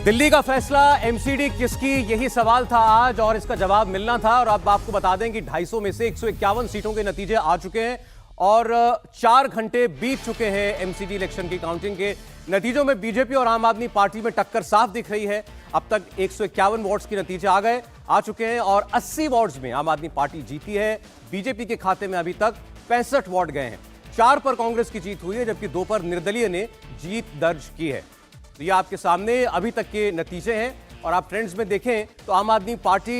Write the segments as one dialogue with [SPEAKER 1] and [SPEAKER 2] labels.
[SPEAKER 1] दिल्ली का फैसला एमसीडी किसकी, यही सवाल था आज और इसका जवाब मिलना था। और अब आपको बता दें कि 250 में से 151 सीटों के नतीजे आ चुके हैं और 4 घंटे बीत चुके हैं एमसीडी इलेक्शन की काउंटिंग के। नतीजों में बीजेपी और आम आदमी पार्टी में टक्कर साफ दिख रही है। अब तक 151 वोट्स के नतीजे आ चुके हैं और 80 वोट्स में आम आदमी पार्टी जीती है। बीजेपी के खाते में अभी तक 65 वोट गए हैं। 4 पर कांग्रेस की जीत हुई है जबकि 2 पर निर्दलीय ने जीत दर्ज की है। तो ये आपके सामने अभी तक के नतीजे हैं और आप ट्रेंड्स में देखें तो आम आदमी पार्टी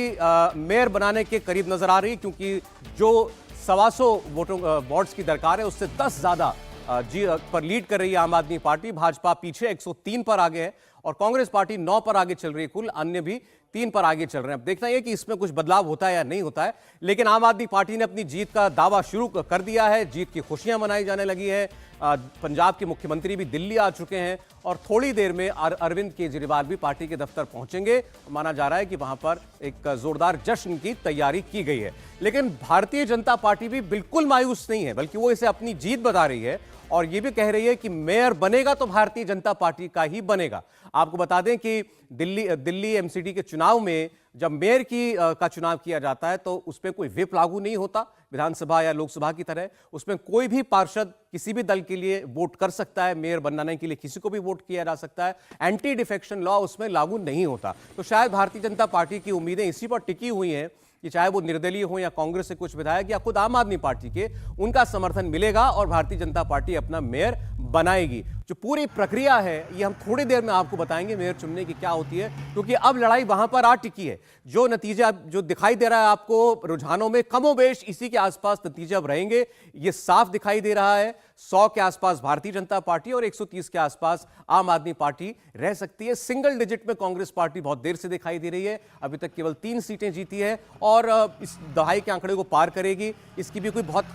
[SPEAKER 1] मेयर बनाने के करीब नजर आ रही है, क्योंकि जो 125 वोट्स की दरकार है उससे 10 ज्यादा पर लीड कर रही है आम आदमी पार्टी। भाजपा पीछे 103 पर आगे है और कांग्रेस पार्टी 9 पर आगे चल रही है। कुल अन्य भी 3 पर आगे चल रहे हैं। अब देखना है कि इसमें कुछ बदलाव होता है या नहीं होता है, लेकिन आम आदमी पार्टी ने अपनी जीत का दावा शुरू कर दिया है। जीत की खुशियां मनाई जाने लगी है। पंजाब के मुख्यमंत्री भी दिल्ली आ चुके हैं और थोड़ी देर में अरविंद केजरीवाल भी पार्टी के दफ्तर पहुंचेंगे। माना जा रहा है कि वहां पर एक जोरदार जश्न की तैयारी की गई है। लेकिन भारतीय जनता पार्टी भी बिल्कुल मायूस नहीं है, बल्कि वो इसे अपनी जीत बता रही है और ये भी कह रही है कि मेयर बनेगा तो भारतीय जनता पार्टी का ही बनेगा। आपको बता दें कि दिल्ली एमसीडी के चुनाव में जब मेयर का चुनाव किया जाता है तो उसमें कोई व्हिप लागू नहीं होता विधानसभा या लोकसभा की तरह। उसमें कोई भी पार्षद किसी भी दल के लिए वोट कर सकता है। मेयर बनाने के लिए किसी को भी वोट किया जा सकता है। एंटी डिफेक्शन लॉ उसमें लागू नहीं होता। तो शायद भारतीय जनता पार्टी की उम्मीदें इसी पर टिकी हुई हैं कि चाहे वो निर्दलीय हो या कांग्रेस से कुछ विधायक या खुद आम आदमी पार्टी के, उनका समर्थन मिलेगा और भारतीय जनता पार्टी अपना मेयर बनाएगी। जो पूरी प्रक्रिया है ये हम थोड़ी देर में आपको बताएंगे मेयर चुनने की क्या होती है, क्योंकि अब लड़ाई वहां पर आ टिकी है। जो नतीजा जो दिखाई दे रहा है आपको रुझानों में, कमोबेश इसी के आसपास नतीजे अब रहेंगे। ये साफ दिखाई दे रहा है 100 के आसपास भारतीय जनता पार्टी और 130 के आसपास आम आदमी पार्टी रह सकती है। सिंगल डिजिट में कांग्रेस पार्टी बहुत देर से दिखाई दे रही है। अभी तक केवल 3 सीटें जीती है और इस दहाई के आंकड़े को पार करेगी, इसकी भी कोई बहुत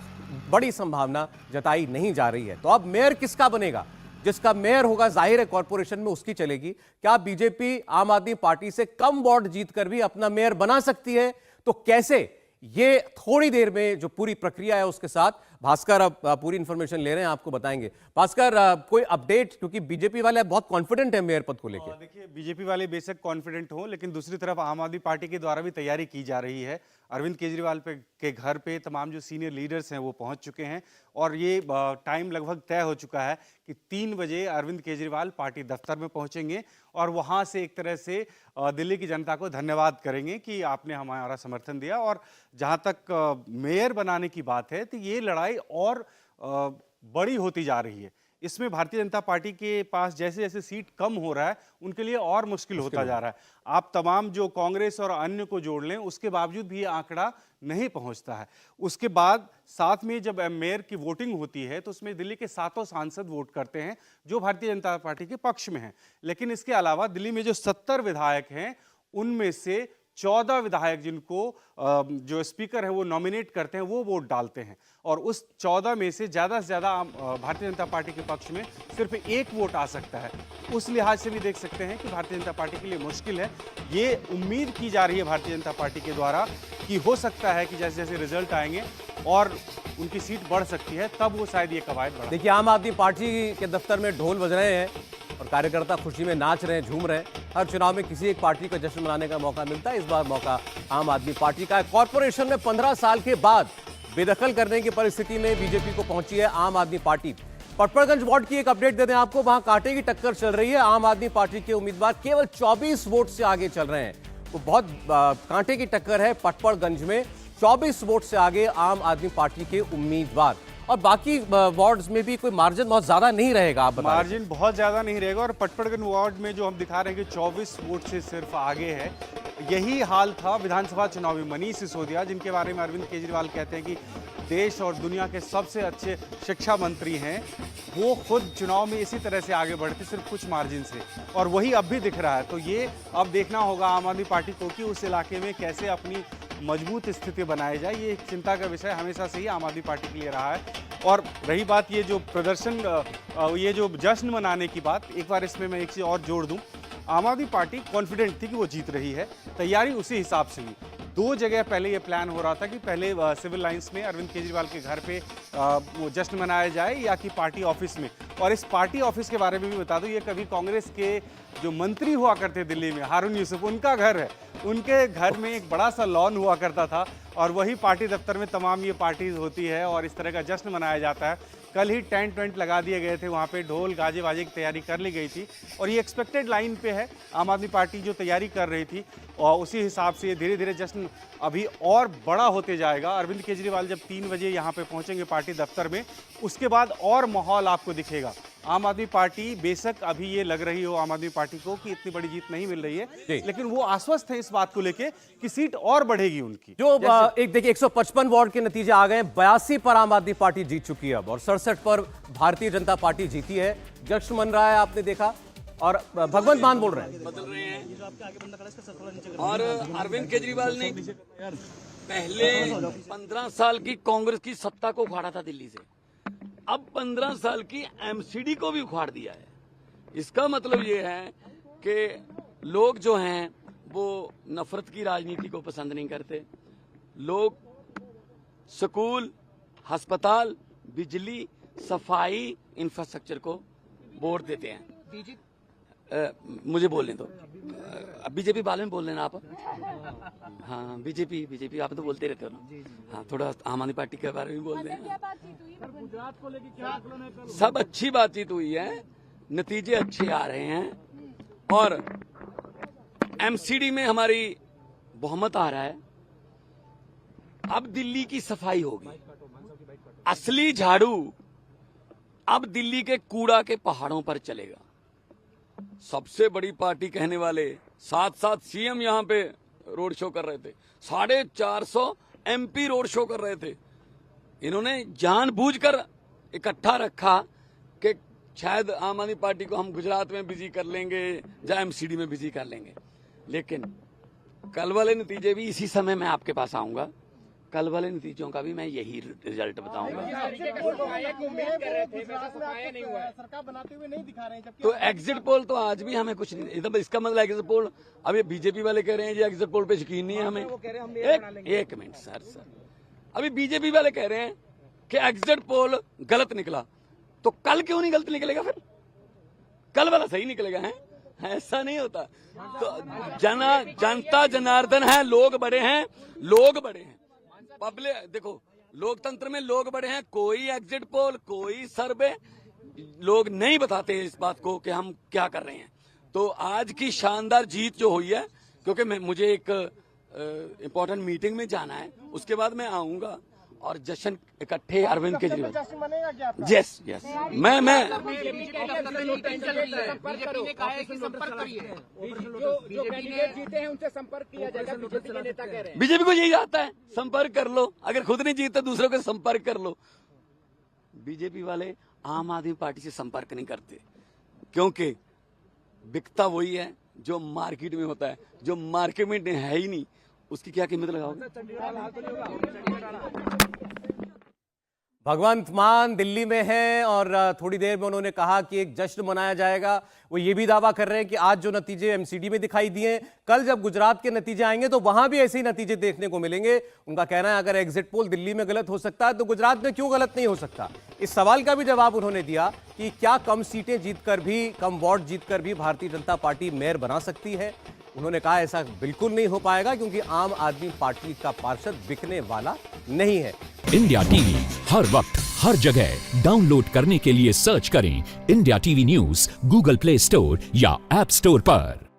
[SPEAKER 1] बड़ी संभावना जताई नहीं जा रही है। तो अब मेयर किसका बनेगा? जिसका मेयर होगा जाहिर है कॉर्पोरेशन में उसकी चलेगी। क्या बीजेपी आम आदमी पार्टी से कम वोट जीतकर भी अपना मेयर बना सकती है? तो कैसे, ये थोड़ी देर में जो पूरी प्रक्रिया है उसके साथ भास्कर अब पूरी इंफॉर्मेशन ले रहे हैं, आपको बताएंगे। भास्कर, कोई अपडेट, क्योंकि बीजेपी वाले बहुत कॉन्फिडेंट है मेयर पद को लेकर।
[SPEAKER 2] देखिए, बीजेपी वाले बेशक कॉन्फिडेंट हो, लेकिन दूसरी तरफ आम आदमी पार्टी के द्वारा भी तैयारी की जा रही है। अरविंद केजरीवाल के घर पे तमाम जो सीनियर लीडर्स हैं वो पहुंच चुके हैं और ये टाइम लगभग तय हो चुका है कि 3 बजे अरविंद केजरीवाल पार्टी दफ्तर में पहुंचेंगे और वहां से एक तरह से दिल्ली की जनता को धन्यवाद करेंगे कि आपने हमारा समर्थन दिया। और जहां तक मेयर बनाने की बात है तो ये लड़ाई और बड़ी होती जा रही है। इसमें भारतीय जनता पार्टी के पास जैसे जैसे सीट कम हो रहा है उनके लिए और मुश्किल होता जा रहा है। आप तमाम जो कांग्रेस और अन्य को जोड़ लें उसके बावजूद भी ये आंकड़ा नहीं पहुंचता है। उसके बाद साथ में जब मेयर की वोटिंग होती है तो उसमें दिल्ली के 7 सांसद वोट करते हैं जो भारतीय जनता पार्टी के पक्ष में हैं। लेकिन इसके अलावा दिल्ली में जो 70 विधायक हैं उनमें से 14 विधायक जिनको जो स्पीकर है वो नॉमिनेट करते हैं वो वोट डालते हैं और उस 14 में से ज़्यादा भारतीय जनता पार्टी के पक्ष में सिर्फ 1 वोट आ सकता है। उस लिहाज से भी देख सकते हैं कि भारतीय जनता पार्टी के लिए मुश्किल है। ये उम्मीद की जा रही है भारतीय जनता पार्टी के द्वारा कि हो सकता है कि जैसे जैसे रिजल्ट आएंगे और उनकी सीट बढ़ सकती है, तब वो शायद ये कवायद बढ़ा।
[SPEAKER 1] देखिए, आम आदमी पार्टी के दफ्तर में ढोल बज रहे हैं और कार्यकर्ता खुशी में नाच रहे हैं, झूम रहे हैं। हर चुनाव में किसी एक पार्टी को जश्न मनाने का मौका मिलता है। इस बार मौका आम आदमी पार्टी का है। कॉर्पोरेशन में 15 साल के बाद बेदखल करने की परिस्थिति में बीजेपी को पहुंची है आम आदमी पार्टी। पटपड़गंज वार्ड की एक अपडेट दे दें आपको, वहां कांटे की टक्कर चल रही है। आम आदमी पार्टी के उम्मीदवार केवल 24 वोट से आगे चल रहे हैं। वो बहुत कांटे की टक्कर है पटपड़गंज में। 24 वोट से आगे आम आदमी पार्टी के उम्मीदवार और बाकी वार्ड्स में भी कोई मार्जिन बहुत ज्यादा नहीं रहेगा। आप बता
[SPEAKER 2] मार्जिन बहुत ज्यादा नहीं रहेगा और पटपड़गंज वार्ड में जो हम दिखा रहे हैं कि 24 वोट से सिर्फ आगे है। यही हाल था विधानसभा चुनाव में। मनीष सिसोदिया, जिनके बारे में अरविंद केजरीवाल कहते हैं कि देश और दुनिया के सबसे अच्छे शिक्षा मंत्री हैं, वो खुद चुनाव में इसी तरह से आगे बढ़ते सिर्फ कुछ मार्जिन से, और वही अब भी दिख रहा है। तो ये अब देखना होगा आम आदमी पार्टी को कि उस इलाके में कैसे अपनी मजबूत स्थिति बनाई जाए। ये एक चिंता का विषय हमेशा से ही आम आदमी पार्टी के लिए रहा है। और रही बात ये जो प्रदर्शन, ये जो जश्न मनाने की बात, एक बार इसमें मैं एक चीज़ और जोड़ दूं। आम आदमी पार्टी कॉन्फिडेंट थी कि वो जीत रही है, तैयारी उसी हिसाब से हुई। 2 जगह पहले ये प्लान हो रहा था कि पहले सिविल लाइंस में अरविंद केजरीवाल के घर पे वो जश्न मनाया जाए या कि पार्टी ऑफिस में। और इस पार्टी ऑफिस के बारे में भी बता दूं, ये कभी कांग्रेस के जो मंत्री हुआ करते दिल्ली में, हारून यूसुफ, उनका घर है। उनके घर में एक बड़ा सा लॉन हुआ करता था और वही पार्टी दफ्तर में तमाम ये पार्टीज होती है और इस तरह का जश्न मनाया जाता है। कल ही टेंट वेंट लगा दिए गए थे, वहाँ पे ढोल गाजे बाजे की तैयारी कर ली गई थी और ये एक्सपेक्टेड लाइन पे है। आम आदमी पार्टी जो तैयारी कर रही थी और उसी हिसाब से धीरे धीरे जश्न अभी और बड़ा होते जाएगा। अरविंद केजरीवाल जब 3 बजे यहाँ पे पहुँचेंगे पार्टी दफ्तर में, उसके बाद और माहौल आपको दिखेगा। आम आदमी पार्टी, बेशक अभी ये लग रही हो आम आदमी पार्टी को कि इतनी बड़ी जीत नहीं मिल रही है, लेकिन वो आश्वस्त है इस बात को लेके कि सीट और बढ़ेगी उनकी।
[SPEAKER 1] जो एक देखिए 155 वार्ड के नतीजे आ गए, 82 पर आम आदमी पार्टी जीत चुकी है अब और 67 पर भारतीय जनता पार्टी जीती है। जश्न मन रहा है, आपने देखा। और भगवंत मान बोल रहे हैं,
[SPEAKER 3] बदल रहे हैं। और अरविंद केजरीवाल ने पहले 15 साल की कांग्रेस की सत्ता को उखाड़ा था दिल्ली से, अब 15 साल की एमसीडी को भी उखाड़ दिया है। इसका मतलब ये है कि लोग जो हैं वो नफरत की राजनीति को पसंद नहीं करते। लोग स्कूल, अस्पताल, बिजली, सफाई, इंफ्रास्ट्रक्चर को वोट देते हैं। मुझे बोलने दो, बीजेपी बारे में बोल लेना आप। हाँ, बीजेपी आप तो बोलते रहते हो ना। हाँ, थोड़ा आम आदमी पार्टी के बारे में बोल दें। सब अच्छी बातचीत हुई है, नतीजे अच्छे आ रहे हैं और एमसीडी में हमारी बहुमत आ रहा है। अब दिल्ली की सफाई होगी, असली झाड़ू अब दिल्ली के कूड़ा के पहाड़ों पर चलेगा। सबसे बड़ी पार्टी कहने वाले साथ साथ सीएम यहां पे रोड शो कर रहे थे, 450 एमपी रोड शो कर रहे थे। इन्होंने जानबूझकर इकट्ठा रखा कि शायद आम आदमी पार्टी को हम गुजरात में बिजी कर लेंगे या एमसीडी में बिजी कर लेंगे, लेकिन कल वाले नतीजे भी इसी समय मैं आपके पास आऊंगा। कल वाले नतीजों का भी मैं यही रिजल्ट बताऊंगा। तो एग्जिट पोल तो आज भी हमें कुछ नहीं, एकदम इसका मतलब एग्जिट पोल, अब ये बीजेपी वाले कह रहे हैं जी एग्जिट पोल पे यकीन नहीं है हमें। एक मिनट सर, अभी बीजेपी वाले कह रहे हैं कि एग्जिट पोल गलत निकला, तो कल क्यों नहीं गलत निकलेगा? फिर कल वाला सही निकलेगा? है ऐसा नहीं होता। तो जनता जनार्दन है, लोग बड़े हैं, पब्लिक देखो, लोकतंत्र में लोग बड़े हैं। कोई एग्जिट पोल, कोई सर्वे लोग नहीं बताते इस बात को कि हम क्या कर रहे हैं। तो आज की शानदार जीत जो हुई है, क्योंकि मुझे एक इम्पोर्टेंट मीटिंग में जाना है, उसके बाद मैं आऊंगा और जश्न इकट्ठे अरविंद केजरीवाल। यस मैं बीजेपी को यही आता है, संपर्क कर लो। अगर खुद नहीं जीतते दूसरों को संपर्क कर लो। बीजेपी वाले आम आदमी पार्टी से संपर्क नहीं करते, क्योंकि बिकता वही है जो मार्केट में होता है। जो मार्केट में है ही नहीं, उसकी क्या कीमत लगाओगे?
[SPEAKER 1] भगवंत मान दिल्ली में है और थोड़ी देर में उन्होंने कहा कि एक जश्न मनाया जाएगा। वो ये भी दावा कर रहे हैं कि आज जो नतीजे एमसीडी में दिखाई दिए, कल जब गुजरात के नतीजे आएंगे तो वहां भी ऐसे ही नतीजे देखने को मिलेंगे। उनका कहना है अगर एग्जिट पोल दिल्ली में गलत हो सकता है तो गुजरात में क्यों गलत नहीं हो सकता। इस सवाल का भी जवाब उन्होंने दिया कि क्या कम सीटें जीतकर भी, कम वार्ड जीतकर भी भारतीय जनता पार्टी मेयर बना सकती है। उन्होंने कहा ऐसा बिल्कुल नहीं हो पाएगा, क्योंकि आम आदमी पार्टी का पार्षद बिकने वाला नहीं है।
[SPEAKER 4] इंडिया टीवी हर वक्त हर जगह डाउनलोड करने के लिए सर्च करें India TV news Google play store या ऐप स्टोर पर।